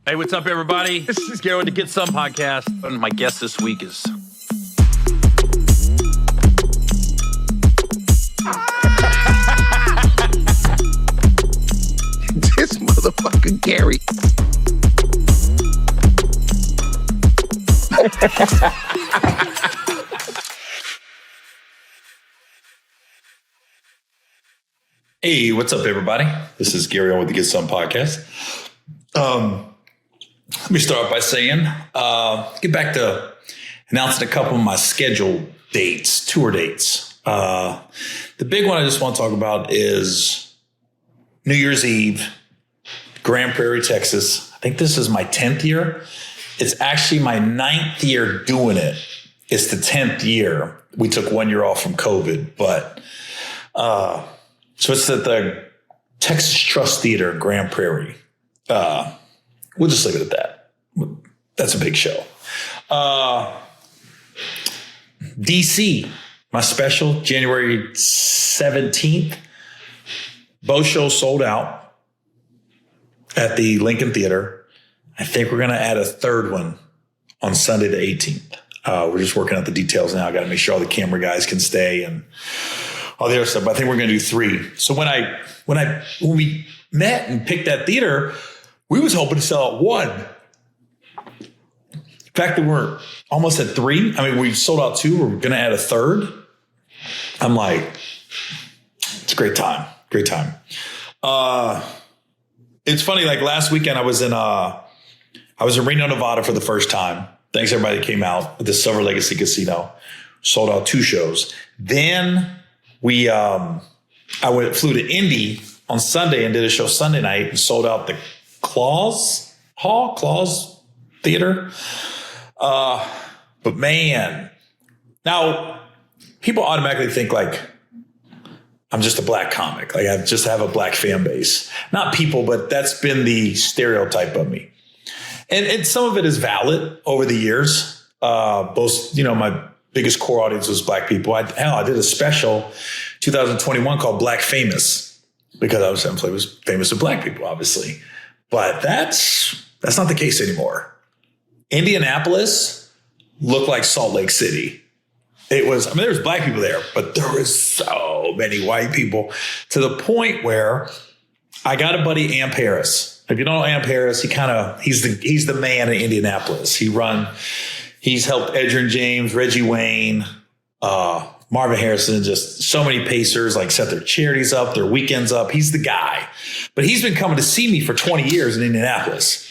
Hey, what's up, everybody? This is Gary with the Get Some podcast. And my guest this week is... This motherfucker Gary. Hey, what's up, everybody? This is Gary Owen with the Get Some podcast. Let me start by saying, get back to announcing a couple of my scheduled dates, tour dates. The big one I just want to talk about is New Year's Eve, Grand Prairie, Texas. I think this is my 10th year. It's actually my 9th year doing it. It's the 10th year. We took 1 year off from COVID, but so it's at the Texas Trust Theater in Grand Prairie. We'll just leave it at that. That's a big show. DC, my special, January 17th. Both shows sold out at the Lincoln Theater. I think we're going to add a third one on Sunday the 18th. We're just working out the details now. I got to make sure all the camera guys can stay and all the other stuff. But I think we're going to do 3. So when we met and picked that theater, we was hoping to sell out 1. The fact that we're almost at 3, I mean, we've sold out 2. We're going to add a third. I'm like, it's a great time. Great time. It's funny. Like last weekend, I was in Reno, Nevada for the first time. Thanks everybody that came out at the Silver Legacy Casino. Sold out 2 shows. Then I flew to Indy on Sunday and did a show Sunday night and sold out the Claus Theater. But man, now people automatically think like I'm just a black comic. Like I just have a black fan base. Not people, but that's been the stereotype of me. And some of it is valid over the years. Both, my biggest core audience was black people. I did a special 2021 called Black Famous because I was famous with black people, obviously. But that's not the case anymore. Indianapolis looked like Salt Lake City. There was black people there, but there was so many white people to the point where I got a buddy, Amp Harris. If you don't know Amp Harris, he's the man in Indianapolis. He's helped Edgerrin James, Reggie Wayne, Marvin Harrison, just so many Pacers, like set their charities up, their weekends up. He's the guy. But he's been coming to see me for 20 years in Indianapolis.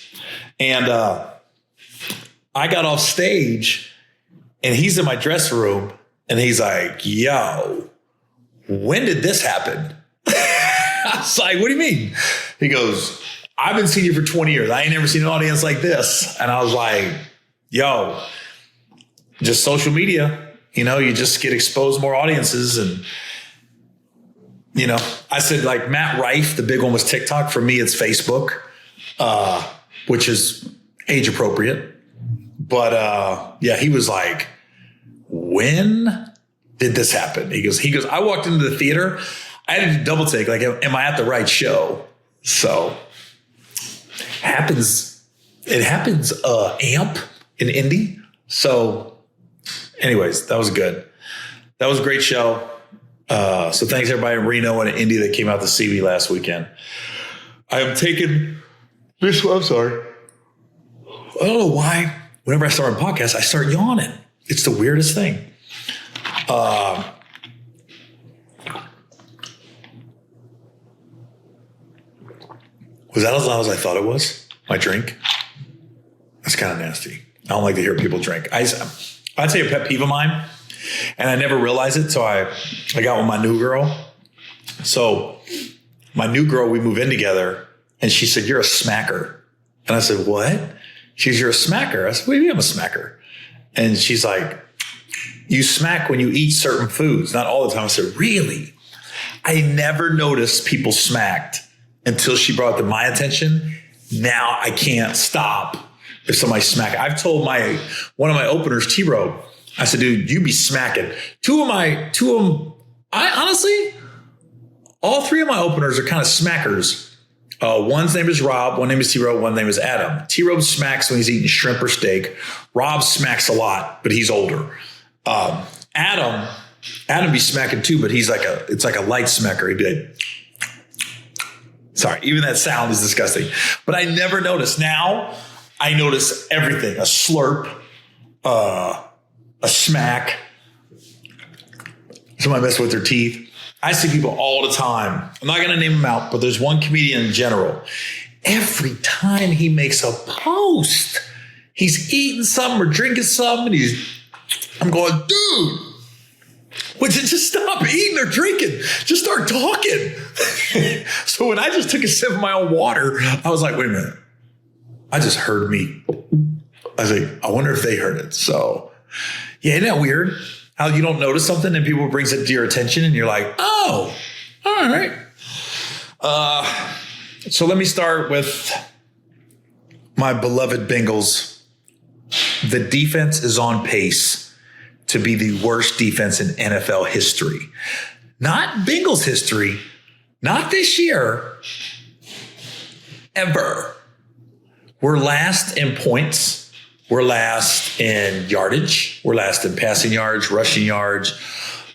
And I got off stage and he's in my dressing room and he's like, yo, when did this happen? I was like, what do you mean? He goes, I've been seeing you for 20 years. I ain't never seen an audience like this. And I was like, yo, just social media. You just get exposed more audiences. And, I said like Matt Rife, the big one was TikTok. For me, it's Facebook, which is age appropriate. But he was like, when did this happen? He goes, I walked into the theater. I had to double take, like, am I at the right show? So it happens Amp in Indy. So anyways, that was good. That was a great show. So thanks everybody in Reno and in Indy that came out to see me last weekend. I am taking this one. I'm sorry. I don't know why. Whenever I start a podcast, I start yawning. It's the weirdest thing. Was that as loud as I thought it was? My drink? That's kind of nasty. I don't like to hear people drink. I'd say a pet peeve of mine, and I never realized it. So I got with my new girl. So my new girl, we move in together, and she said, "You're a smacker." And I said, "What?" She's, "You're a smacker." I said, "What do you mean I'm a smacker?" And she's like, "You smack when you eat certain foods." Not all the time. I said, "Really?" I never noticed people smacked until she brought it to my attention. Now I can't stop if somebody smack. I've told one of my openers, T-Row, I said, "Dude, you be smacking." Two of them, I honestly, all 3 of my openers are kind of smackers. One's name is Rob. One name is T-Rob. One name is Adam. T-Rob smacks when he's eating shrimp or steak. Rob smacks a lot, but he's older. Adam be smacking too, but it's like a light smacker. He'd be like, sorry, even that sound is disgusting. But I never noticed. Now I notice everything: a slurp, a smack. Somebody messing with their teeth. I see people all the time. I'm not going to name them out, but there's one comedian in general. Every time he makes a post, he's eating something or drinking something. I'm going, dude, would you just stop eating or drinking? Just start talking. So when I just took a sip of my own water, I was like, wait a minute. I just heard me. I was like, I wonder if they heard it. So yeah, isn't that weird? How you don't notice something and people brings it to your attention and you're like, oh, all right. So let me start with my beloved Bengals. The defense is on pace to be the worst defense in NFL history. Not Bengals history, not this year, ever. We're last in points. We're last in yardage. We're last in passing yards, rushing yards,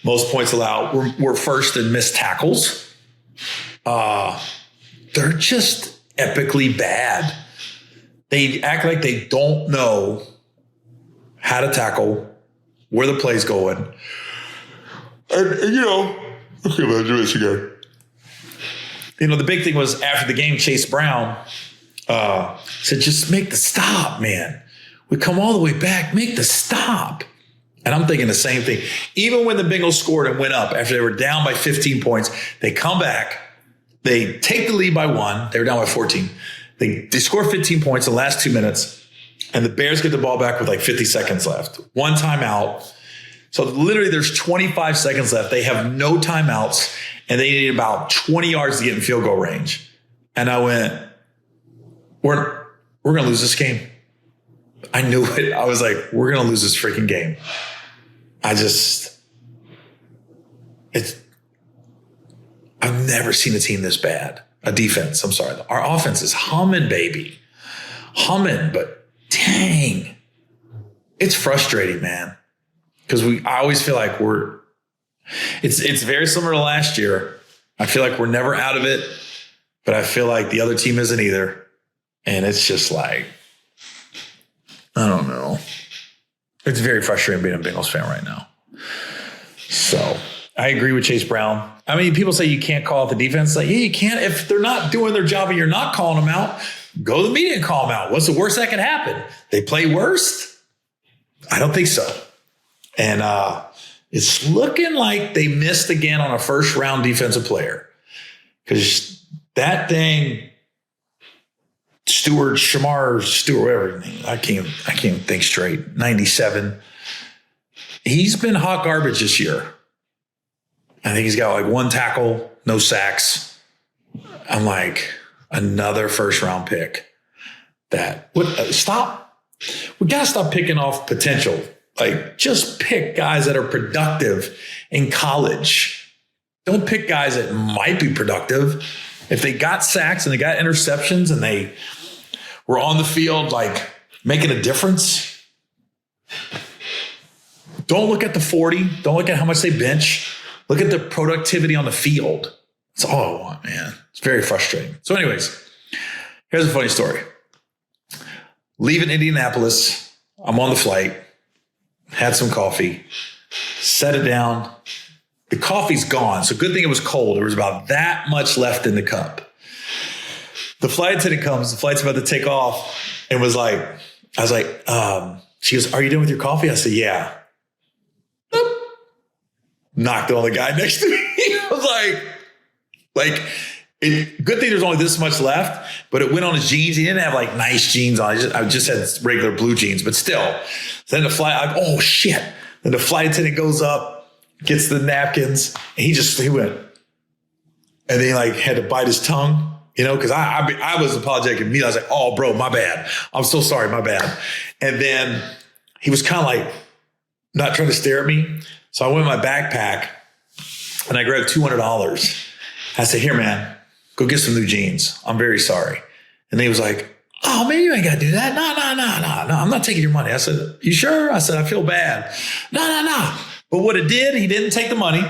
most points allowed. We're first in missed tackles. They're just epically bad. They act like they don't know how to tackle, where the play's going. And okay, let's do this again. The big thing was after the game, Chase Brown said, just make the stop, man. We come all the way back, make the stop. And I'm thinking the same thing. Even when the Bengals scored and went up after they were down by 15 points, they come back, they take the lead by 1. They were down by 14. They score 15 points in the last 2 minutes, and the Bears get the ball back with like 50 seconds left. One timeout. So literally there's 25 seconds left. They have no timeouts, and they need about 20 yards to get in field goal range. And I went, we're going to lose this game. I knew it. I was like, we're going to lose this freaking game. I've never seen a team this bad. A defense, I'm sorry. Our offense is humming, baby. Humming, but dang. It's frustrating, man. Because I always feel like it's very similar to last year. I feel like we're never out of it, but I feel like the other team isn't either. And it's just like, I don't know. It's very frustrating being a Bengals fan right now. So I agree with Chase Brown. I mean, people say you can't call out the defense. Like, yeah, you can't. If they're not doing their job and you're not calling them out, go to the media and call them out. What's the worst that could happen? They play worst? I don't think so. And it's looking like they missed again on a first round defensive player. Because that thing, Stewart, whatever. I can't think straight. 97. He's been hot garbage this year. I think he's got like 1 tackle, no sacks. I'm like, another first round pick. Stop. We got to stop picking off potential. Like, just pick guys that are productive in college. Don't pick guys that might be productive. If they got sacks and they got interceptions and they were on the field, like, making a difference, don't look at the 40. Don't look at how much they bench. Look at the productivity on the field. That's all I want, man. It's very frustrating. So anyways, here's a funny story. Leaving Indianapolis, I'm on the flight, had some coffee, set it down. The coffee's gone. So good thing it was cold. There was about that much left in the cup. The flight attendant comes, the flight's about to take off, and I was like, she goes, are you done with your coffee? I said, yeah. Boop. Knocked on the guy next to me. I was good thing there's only this much left, but it went on his jeans. He didn't have like nice jeans on. I just had regular blue jeans, but still. So then oh shit. Then the flight attendant goes up, gets the napkins, and he went, and then he like had to bite his tongue. Because I was apologetic immediately. I was like, oh, bro, my bad. I'm so sorry, my bad. And then he was kind of like not trying to stare at me. So I went in my backpack and I grabbed $200. I said, here, man, go get some new jeans. I'm very sorry. And he was like, oh, man, you ain't got to do that. No. I'm not taking your money. I said, you sure? I said, I feel bad. No. But what it did, he didn't take the money.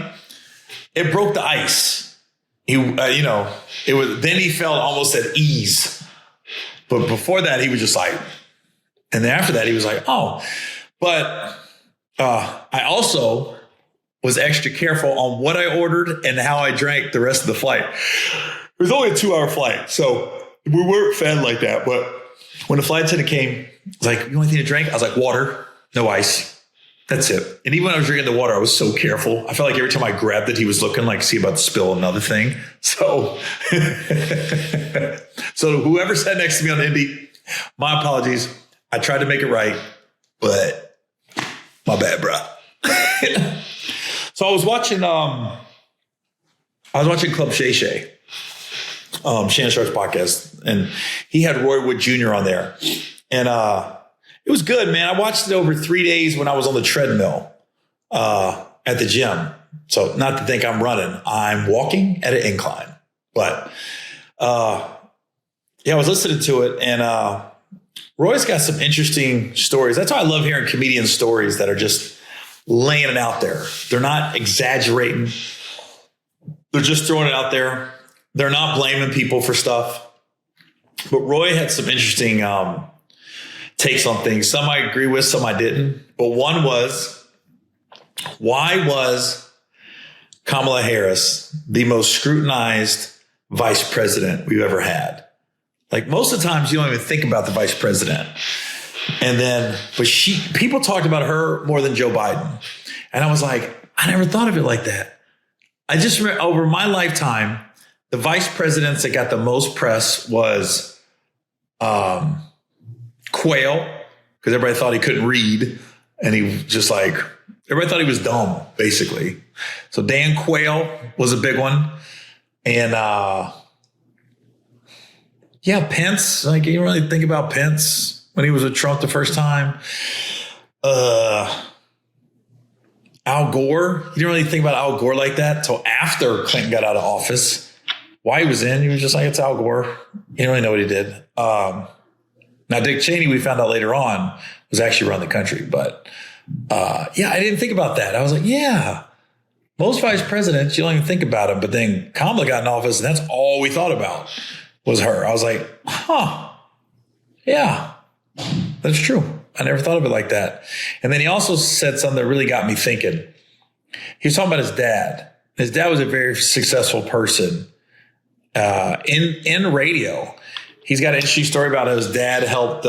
It broke the ice. Then he felt almost at ease. But before that, he was just like, and then after that, he was like, oh, but I also was extra careful on what I ordered and how I drank the rest of the flight. It was only a 2-hour flight, so we weren't fed like that. But when the flight attendant came, he was like, you want anything to drink? I was like, water, no ice. That's it. And even when I was drinking the water, I was so careful. I felt like every time I grabbed it, he was looking like, see, about to spill another thing. So, so whoever sat next to me on Indy, my apologies. I tried to make it right, but my bad, bro. So I was watching Club Shay Shay, Shannon Sharp's podcast, and he had Roy Wood Jr. on there. And it was good, man. I watched it over 3 days when I was on the treadmill at the gym. So not to think I'm running, I'm walking at an incline. But I was listening to it, and Roy's got some interesting stories. That's why I love hearing comedian stories that are just laying it out there. They're not exaggerating. They're just throwing it out there. They're not blaming people for stuff. But Roy had some interesting takes on things. Some I agree with, some I didn't. But one was, why was Kamala Harris the most scrutinized vice president we've ever had? Like, most of the times you don't even think about the vice president. And then, but people talked about her more than Joe Biden. And I was like, I never thought of it like that. I just remember over my lifetime, the vice presidents that got the most press was Quayle, because everybody thought he couldn't read. And he was just like, everybody thought he was dumb, basically. So Dan Quayle was a big one. And Pence, like, you don't really think about Pence when he was with Trump the first time. Al Gore, you didn't really think about Al Gore like that until after Clinton got out of office. Why he was in, he was just like, it's Al Gore. You don't really know what he did. Now, Dick Cheney, we found out later on, was actually running the country. But I didn't think about that. I was like, yeah, most vice presidents, you don't even think about them. But then Kamala got in office, and that's all we thought about was her. I was like, yeah, that's true. I never thought of it like that. And then he also said something that really got me thinking. He was talking about his dad. His dad was a very successful person in radio. He's got an interesting story about how his dad helped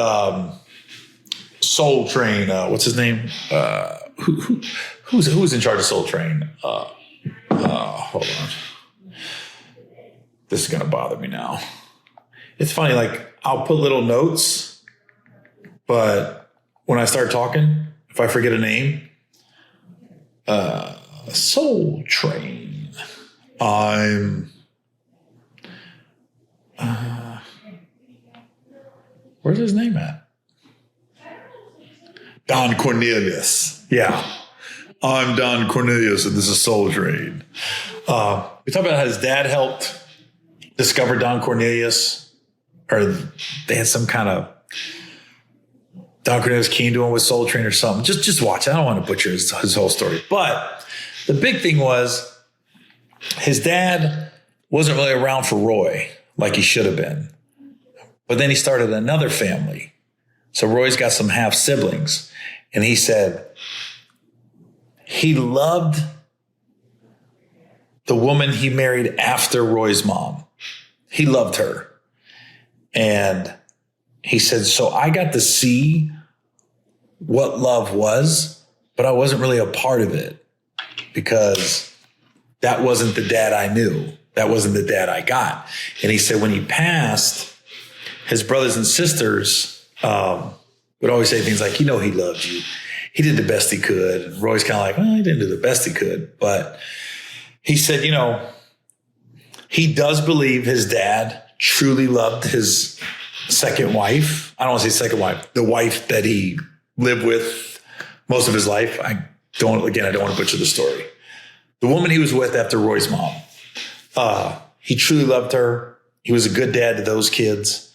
Soul Train. What's his name? Who's in charge of Soul Train? Hold on. This is going to bother me now. It's funny, like, I'll put little notes, but when I start talking, if I forget a name, Soul Train. Where's his name at? Don Cornelius. Yeah. I'm Don Cornelius, and this is Soul Train. We talk about how his dad helped discover Don Cornelius, or they had some kind of Don Cornelius came to him with Soul Train or something. Just watch. I don't want to butcher his whole story. But the big thing was his dad wasn't really around for Roy like he should have been. But then he started another family. So Roy's got some half siblings. And he said he loved the woman he married after Roy's mom. He loved her. And he said, so I got to see what love was, but I wasn't really a part of it because that wasn't the dad I knew. That wasn't the dad I got. And he said when he passed, his brothers and sisters would always say things like, he loved you. He did the best he could. And Roy's kind of like, well, he didn't do the best he could. But he said, he does believe his dad truly loved his second wife. I don't want to say second wife, the wife that he lived with most of his life. I don't want to butcher the story. The woman he was with after Roy's mom. He truly loved her. He was a good dad to those kids.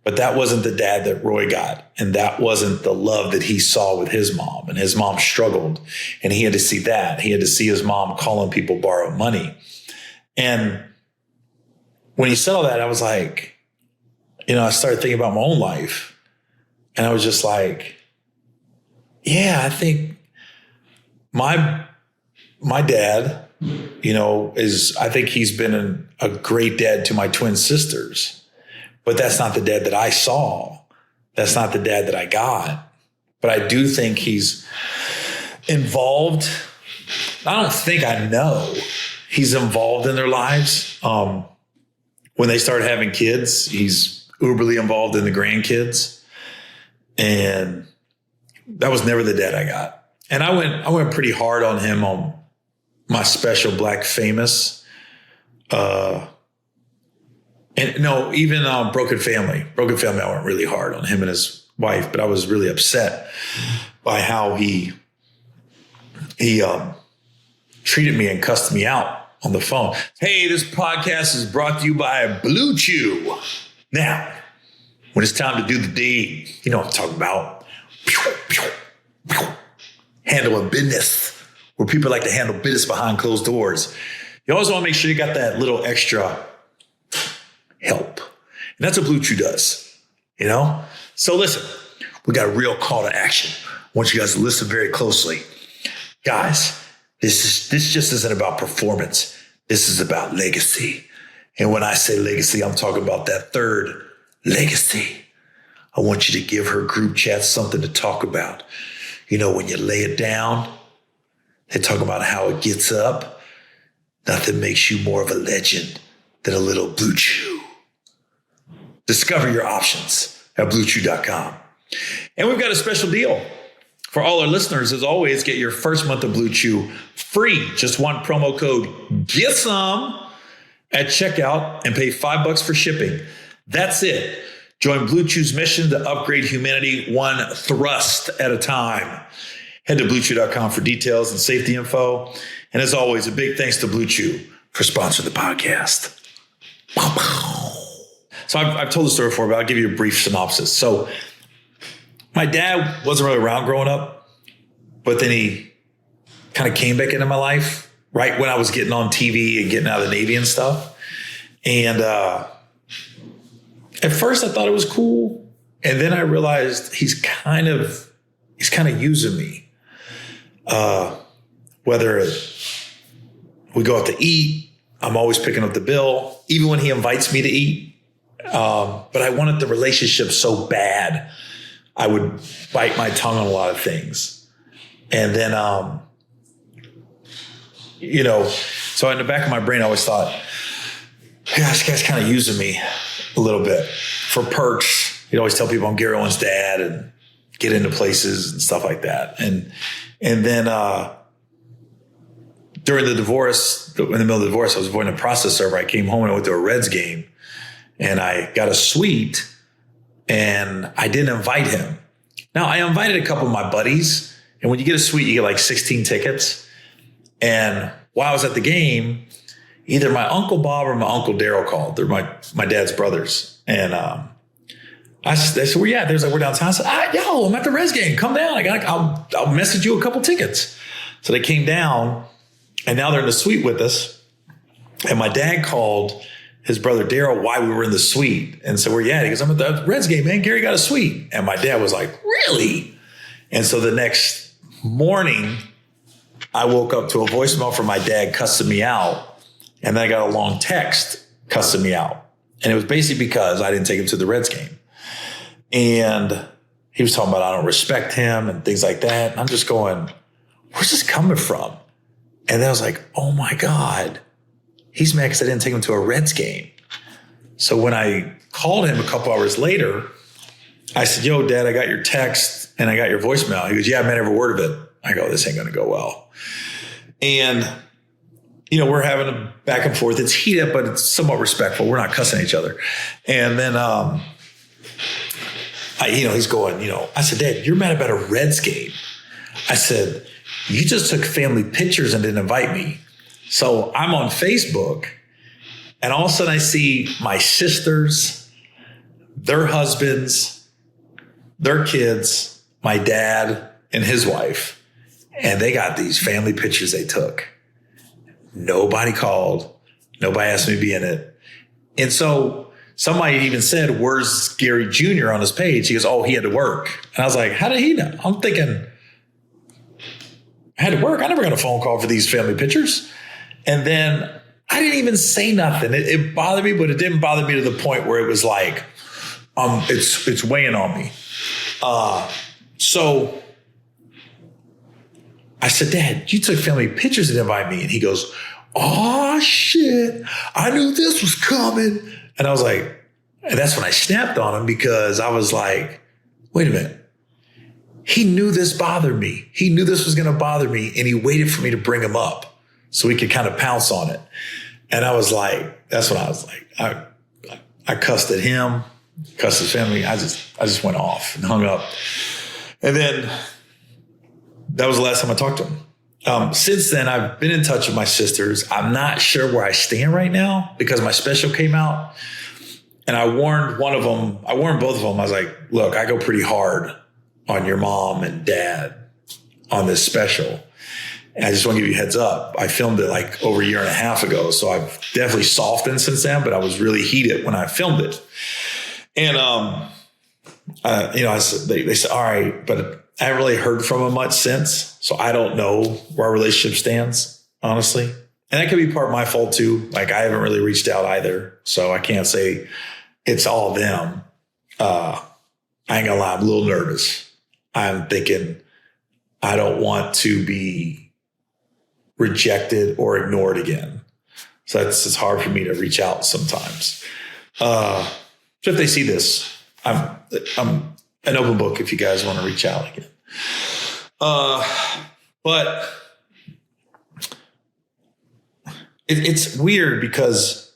But that wasn't the dad that Roy got. And that wasn't the love that he saw with his mom. And his mom struggled. And he had to see that. He had to see his mom calling people borrow money. And when he said all that, I was like, I started thinking about my own life. And I was just like, yeah, I think my dad, I think he's been a great dad to my twin sisters. But that's not the dad that I saw. That's not the dad that I got. But I do think he's involved. I don't think I know he's involved in their lives. When they start having kids, he's uberly involved in the grandkids. And that was never the dad I got. And I went pretty hard on him on my special Black Famous. And no, even Broken Family. Broken Family, I went really hard on him and his wife, but I was really upset by how he treated me and cussed me out on the phone. Hey, this podcast is brought to you by Blue Chew. Now, when it's time to do the deed, you know what I'm talking about. Handling business, where people like to handle business behind closed doors. You always want to make sure you got that little extra help. And that's what Blue Chew does, So listen, we got a real call to action. I want you guys to listen very closely. Guys, this just isn't about performance. This is about legacy. And when I say legacy, I'm talking about that third legacy. I want you to give her group chat something to talk about. When you lay it down, they talk about how it gets up. Nothing makes you more of a legend than a little Blue Chew. Discover your options at BlueChew.com. And we've got a special deal for all our listeners. As always, get your first month of Blue Chew free. Just one promo code, get some at checkout and pay $5 for shipping. That's it. Join Blue Chew's mission to upgrade humanity one thrust at a time. Head to BlueChew.com for details and safety info. And as always, a big thanks to Blue Chew for sponsoring the podcast. So I've told the story before, but I'll give you a brief synopsis. So my dad wasn't really around growing up, but then he kind of came back into my life right when I was getting on TV and getting out of the Navy and stuff. And at first I thought it was cool. And then I realized he's kind of using me. Whether we go out to eat, I'm always picking up the bill, even when he invites me to eat. But I wanted the relationship so bad, I would bite my tongue on a lot of things. And then, so in the back of my brain, I always thought, yeah, this guy's kind of using me a little bit for perks. He'd always tell people I'm Gary Owen's dad and get into places and stuff like that. And then during the divorce, in the middle of the divorce, I was avoiding a process server. I came home and I went to a Reds game. And I got a suite and I didn't invite him. Now, I invited a couple of my buddies. And when you get a suite, you get like 16 tickets. And while I was at the game, either my Uncle Bob or my Uncle Daryl called. They're my dad's brothers. And I said, well, yeah, we're downtown. I said, I'm at the Reds game. Come down. I'll message you a couple tickets. So they came down and now they're in the suite with us. And my dad called his brother Daryl why we were in the suite. And so he goes, I'm at the Reds game, man. Gary got a suite. And my dad was like, really? And so the next morning, I woke up to a voicemail from my dad cussing me out. And then I got a long text cussing me out. And it was basically because I didn't take him to the Reds game. And he was talking about I don't respect him and things like that. And I'm just going, where's this coming from? And then I was like, oh my God. He's mad because I didn't take him to a Reds game. So when I called him a couple hours later, I said, yo, Dad, I got your text and I got your voicemail. He goes, yeah, I meant every word of it. I go, this ain't going to go well. And, we're having a back and forth. It's heated, but it's somewhat respectful. We're not cussing each other. And then, he's going, I said, Dad, you're mad about a Reds game. I said, you just took family pictures and didn't invite me. So I'm on Facebook And all of a sudden I see my sisters, their husbands, their kids, my dad and his wife. And they got these family pictures they took. Nobody called. Nobody asked me to be in it. And so somebody even said, where's Gary Jr. on his page? He goes, oh, he had to work. And I was like, how did he know? I'm thinking, I had to work. I never got a phone call for these family pictures. And then I didn't even say nothing. It bothered me, but it didn't bother me to the point where it was like, it's weighing on me. So I said, Dad, you took family pictures and invite me. And he goes, oh, shit. I knew this was coming. And I was like, and that's when I snapped on him because I was like, wait a minute. He knew this bothered me. He knew this was going to bother me. And he waited for me to bring him up so we could kind of pounce on it. And I was like, that's when I was like, I cussed at him, cussed his family. I just went off and hung up. And then that was the last time I talked to him. Since then, I've been in touch with my sisters. I'm not sure where I stand right now because my special came out. And I warned both of them. I was like, look, I go pretty hard on your mom and dad on this special. And I just want to give you a heads up. I filmed it like over a year and a half ago. So I've definitely softened since then, but I was really heated when I filmed it. And, I said, they said, all right, but I haven't really heard from him much since. So I don't know where our relationship stands, honestly. And that could be part of my fault too. Like I haven't really reached out either. So I can't say it's all them. I ain't gonna lie. I'm a little nervous. I'm thinking I don't want to be rejected or ignored again. So it's hard for me to reach out sometimes. So if they see this, I'm an open book if you guys want to reach out again. But it's weird because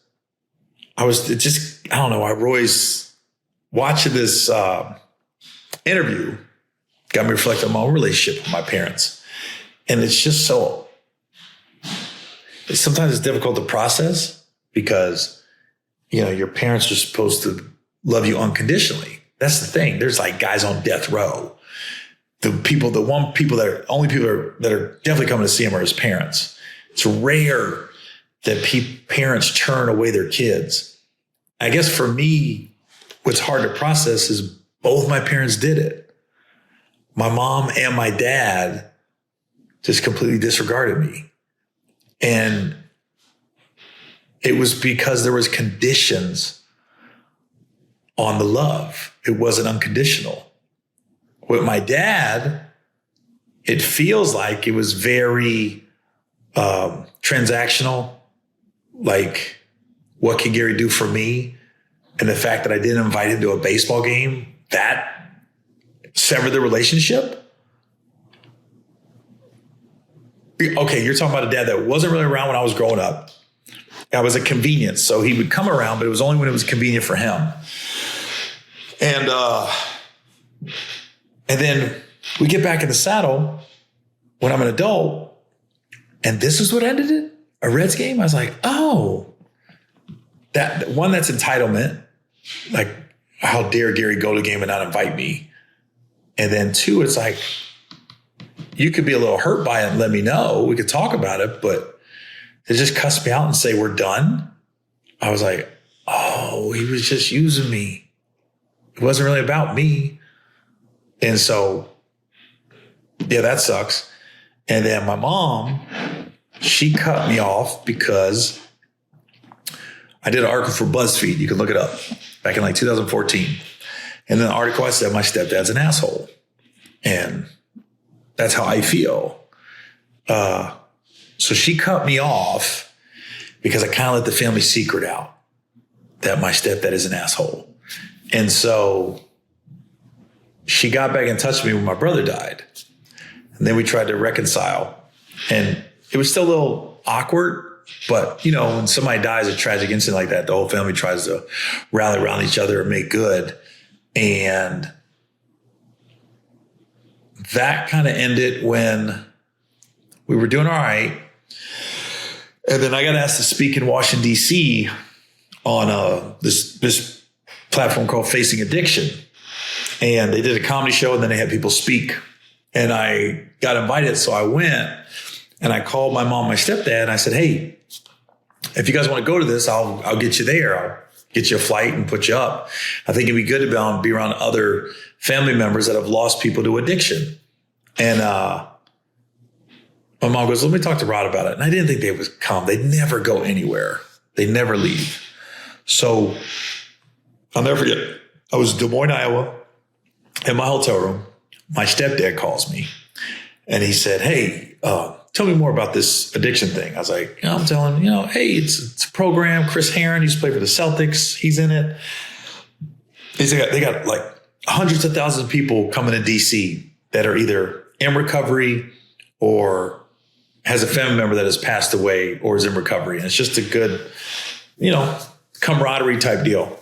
I don't know. I always watching this interview got me reflecting on my own relationship with my parents. And it's just sometimes it's difficult to process because, your parents are supposed to love you unconditionally. That's the thing. There's like guys on death row. Only people that are definitely coming to see him are his parents. It's rare that parents turn away their kids. I guess for me, what's hard to process is both my parents did it. My mom and my dad just completely disregarded me. And it was because there was conditions on the love. It wasn't unconditional. With my dad, it feels like it was very transactional. Like, what can Gary do for me? And the fact that I didn't invite him to a baseball game, that severed the relationship. Okay, you're talking about a dad that wasn't really around when I was growing up. I was a convenience. So he would come around, but it was only when it was convenient for him. And then we get back in the saddle when I'm an adult, and this is what ended it? A Reds game? I was like, oh, that's entitlement. Like, how dare Gary go to the game and not invite me? And then two, it's like, you could be a little hurt by it and let me know. We could talk about it, but to just cuss me out and say we're done. I was like, oh, he was just using me. It wasn't really about me. And so, yeah, that sucks. And then my mom, she cut me off because I did an article for BuzzFeed. You can look it up back in like 2014. And in the article, I said, my stepdad's an asshole. And that's how I feel. So she cut me off because I kind of let the family secret out that my stepdad is an asshole. And so she got back in touch with me when my brother died. And then we tried to reconcile. And it was still a little awkward. But, when somebody dies, a tragic incident like that, the whole family tries to rally around each other and make good. And that kind of ended when we were doing all right. And then I got asked to speak in Washington, D.C. on this platform called Facing Addiction. And they did a comedy show and then they had people speak. And I got invited. So I went and I called my mom, my stepdad, and I said, hey, if you guys want to go to this, I'll get you there. I'll get you a flight and put you up. I think it'd be good to be around other family members that have lost people to addiction. And my mom goes, let me talk to Rod about it. And I didn't think they would come. They'd never go anywhere. They never leave. So I'll never forget. I was in Des Moines, Iowa, in my hotel room. My stepdad calls me and he said, hey, tell me more about this addiction thing. I was like, I'm telling him, hey, it's a program. Chris Herron used to play for the Celtics. He's in it. They got like hundreds of thousands of people coming to DC that are either in recovery or has a family member that has passed away or is in recovery. And it's just a good, camaraderie type deal.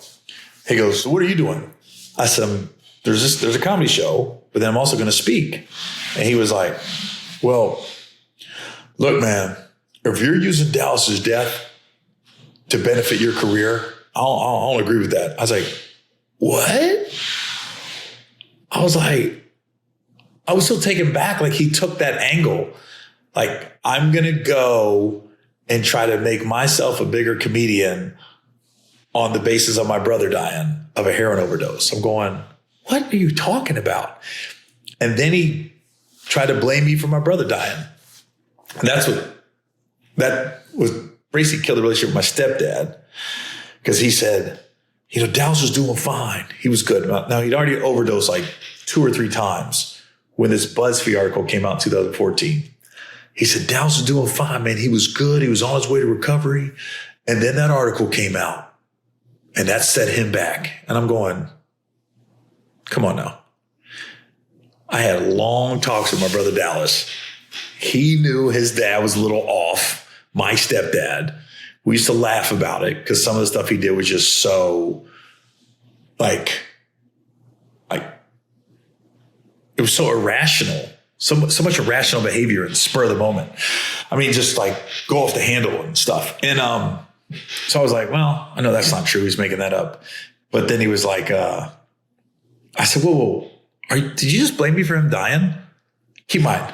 He goes, so what are you doing? I said, there's a comedy show, but then I'm also going to speak. And he was like, well, look, man, if you're using Dallas's death to benefit your career, I don't agree with that. I was like, what? I was still taken back. Like he took that angle. Like I'm going to go and try to make myself a bigger comedian on the basis of my brother dying of a heroin overdose. I'm going, what are you talking about? And then he tried to blame me for my brother dying. And that was basically killed the relationship with my stepdad because he said, Dallas was doing fine. He was good. Now he'd already overdosed like 2 or 3 times when this BuzzFeed article came out in 2014. He said, Dallas was doing fine, man. He was good. He was on his way to recovery. And then that article came out and that set him back. And I'm going, come on now. I had long talks with my brother Dallas. He knew his dad was a little off, my stepdad. We used to laugh about it because some of the stuff he did was just so it was so irrational, so much irrational behavior and spur of the moment. I mean, just like go off the handle and stuff. And so I was like, well, I know that's not true. He's making that up. But then he was like, I said, whoa, did you just blame me for him dying? Keep in mind,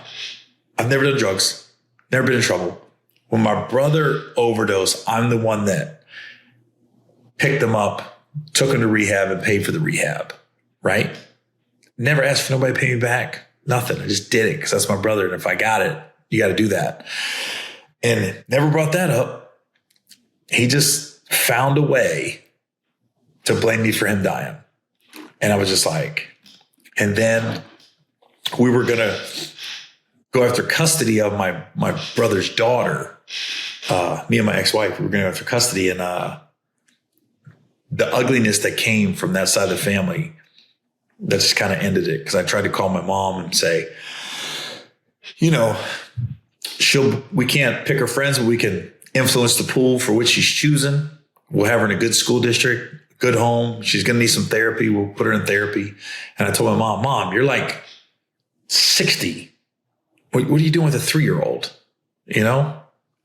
I've never done drugs, never been in trouble. When my brother overdosed, I'm the one that picked him up, took him to rehab and paid for the rehab, right? Never asked for nobody to pay me back, nothing. I just did it because that's my brother. And if I got it, you got to do that. And never brought that up. He just found a way to blame me for him dying. And I was just like, and then we were going to go after custody of my brother's daughter. Me and my ex-wife, we were going to go after custody. And the ugliness that came from that side of the family, that just kind of ended it. Because I tried to call my mom and say, we can't pick her friends, but we can influence the pool for which she's choosing. We'll have her in a good school district, good home. She's going to need some therapy. We'll put her in therapy. And I told my mom, you're like 60. What are you doing with a 3-year-old?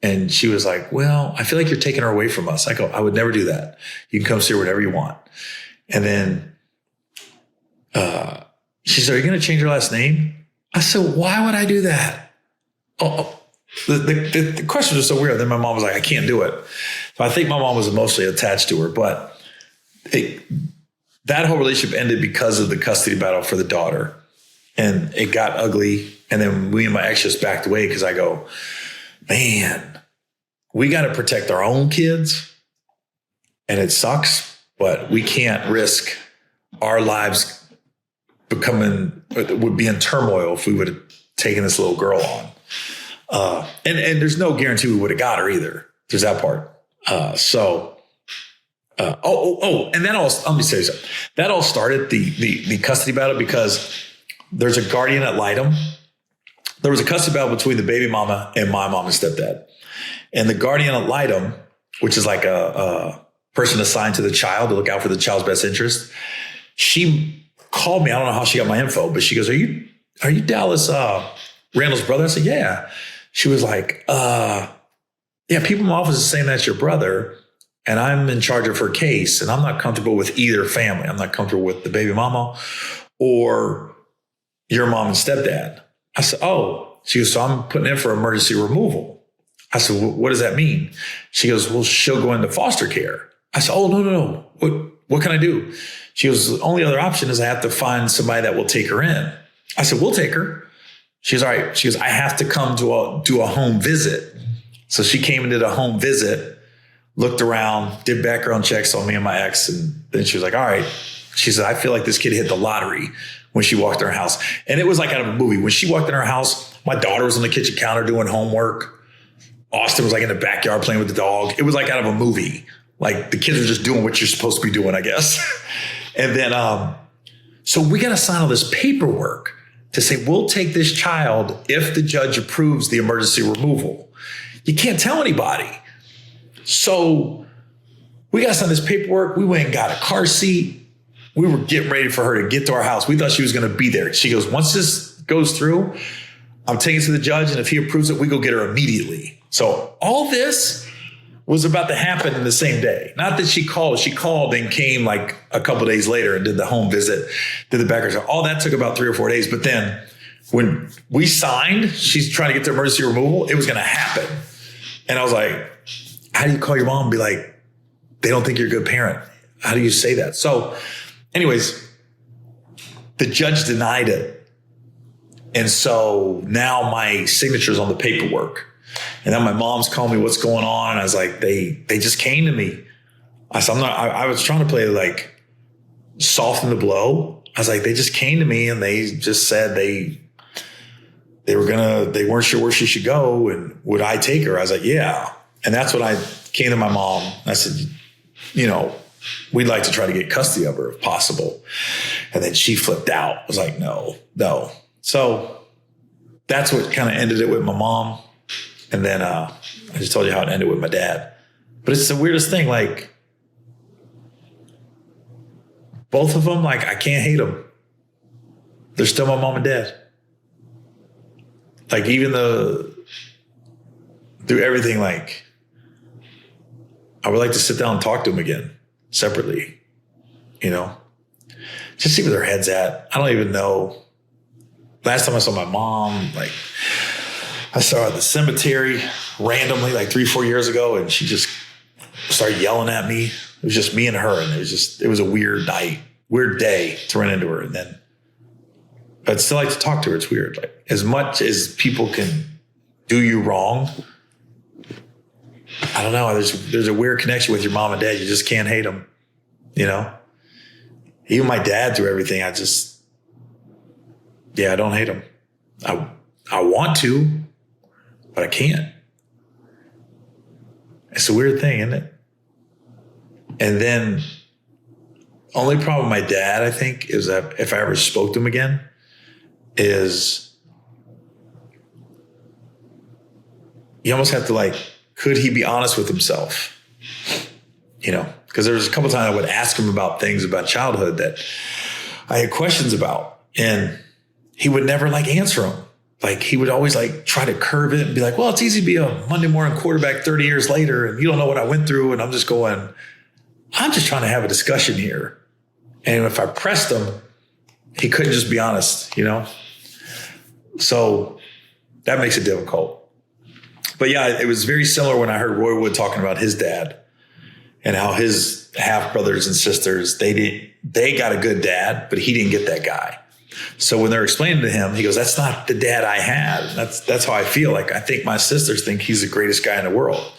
And she was like, well, I feel like you're taking her away from us. I go, I would never do that. You can come see her whenever you want. And then she said, are you going to change your last name? I said, why would I do that? The question was so weird. Then my mom was like, I can't do it. So I think my mom was emotionally attached to her, but that whole relationship ended because of the custody battle for the daughter. And it got ugly. And then me and my ex just backed away because I go, man, we got to protect our own kids. And it sucks, but we can't risk our lives would be in turmoil if we would have taken this little girl on. And there's no guarantee we would have got her either. There's that part. And that all, let me say something. That all started the custody battle because there's a guardian ad litem. There was a custody battle between the baby mama and my mom and stepdad. And the guardian ad litem, which is like a person assigned to the child to look out for the child's best interest, she called me. I don't know how she got my info, but she goes, are you Dallas Randall's brother? I said, yeah. She was like, yeah, people in my office are saying that's your brother. and I'm in charge of her case, and I'm not comfortable with either family. I'm not comfortable with the baby mama or your mom and stepdad. I said, oh, she goes, so I'm putting in for emergency removal. I said, well, what does that mean? She goes, well, she'll go into foster care. I said, oh, no. What can I do? She goes, the only other option is I have to find somebody that will take her in. I said, we'll take her. She goes, all right. She goes, I have to come to do a home visit. So she came and did a home visit, looked around, did background checks on me and my ex. And then she was like, all right. She said, I feel like this kid hit the lottery when she walked in her house. And it was like out of a movie. When she walked in her house, my daughter was on the kitchen counter doing homework. Austin was like in the backyard playing with the dog. It was like out of a movie. Like the kids are just doing what you're supposed to be doing, I guess. And then, so we got to sign all this paperwork to say, we'll take this child if the judge approves the emergency removal. You can't tell anybody. So we got to sign this paperwork. We went and got a car seat. We were getting ready for her to get to our house. We thought she was going to be there. She goes, once this goes through, I'm taking it to the judge. And if he approves it, we go get her immediately. So all this was about to happen in the same day. Not that she called and came like a couple of days later and did the home visit, did the background check. All that took about 3 or 4 days. But then when we signed, she's trying to get the emergency removal, it was going to happen. And I was like, how do you call your mom and be like, they don't think you're a good parent? How do you say that? So anyways, the judge denied it. And so now my signature's on the paperwork. And then my mom's calling me, what's going on? And I was like, they just came to me. I said, I was trying to play like soften the blow. I was like, they just came to me and they just said they weren't sure where she should go. And would I take her? I was like, yeah. And that's when I came to my mom. I said, we'd like to try to get custody of her if possible. And then she flipped out. I was like, no. So that's what kind of ended it with my mom. And then I just told you how it ended with my dad. But it's the weirdest thing. Like both of them, like I can't hate them. They're still my mom and dad. Like even through everything, like I would like to sit down and talk to them again separately, just see where their head's at. I don't even know. Last time I saw my mom, like I saw her at the cemetery randomly like 3-4 years ago, and she just started yelling at me. It was just me and her, and it was a weird night, weird day to run into her. And then I'd still like to talk to her. It's weird. Like as much as people can do you wrong, I don't know. There's a weird connection with your mom and dad. You just can't hate them, Even my dad through everything, I don't hate him. I want to, but I can't. It's a weird thing, isn't it? And then only problem with my dad, I think, is that if I ever spoke to him again, is you almost have to like, could he be honest with himself? Because there was a couple of times I would ask him about things about childhood that I had questions about, and he would never like answer them. Like he would always like try to curve it and be like, well, it's easy to be a Monday morning quarterback 30 years later. And you don't know what I went through. And I'm just going, I'm just trying to have a discussion here. And if I pressed him, he couldn't just be honest, So that makes it difficult. But yeah, it was very similar when I heard Roy Wood talking about his dad and how his half brothers and sisters, they got a good dad, but he didn't get that guy. So when they're explaining to him, he goes, that's not the dad I had. That's how I feel. Like I think my sisters think he's the greatest guy in the world.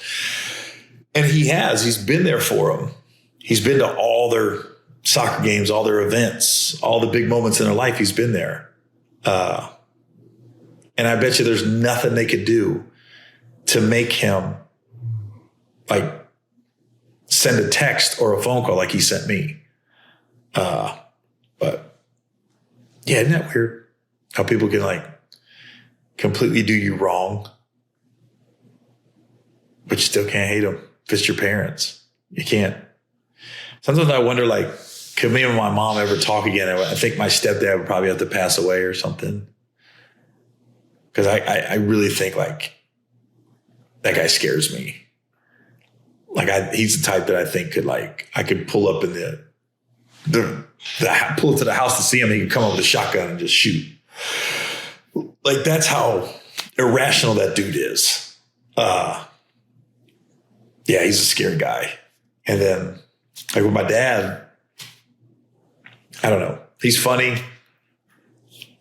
And he has. He's been there for them. He's been to all their soccer games, all their events, all the big moments in their life. He's been there. And I bet you there's nothing they could do to make him like send a text or a phone call like he sent me. But yeah, isn't that weird? How people can like completely do you wrong, but you still can't hate them if it's your parents. You can't. Sometimes I wonder, like, could me and my mom ever talk again? I think my stepdad would probably have to pass away or something. Because I really think like that guy scares me. he's the type that I think could I could pull up in pull up to the house to see him. He could come up with a shotgun and just shoot. Like, that's how irrational that dude is. Yeah, he's a scary guy. And then, like, with my dad, I don't know. He's funny.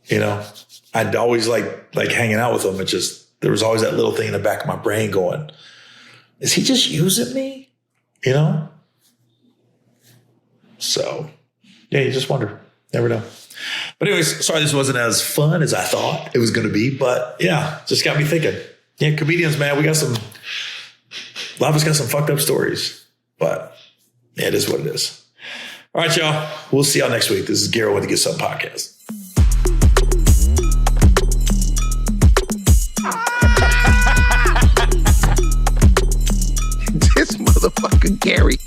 You know, I'd always like hanging out with him. It just, there was always that little thing in the back of my brain going, is he just using me? You know? So, yeah, you just wonder. Never know. But anyways, sorry this wasn't as fun as I thought it was going to be. But yeah, just got me thinking. Yeah, comedians, man, a lot of us got some fucked up stories. But yeah, it is what it is. All right, y'all. We'll see y'all next week. This is Garrett with the Get Some Podcast. This motherfucker Gary.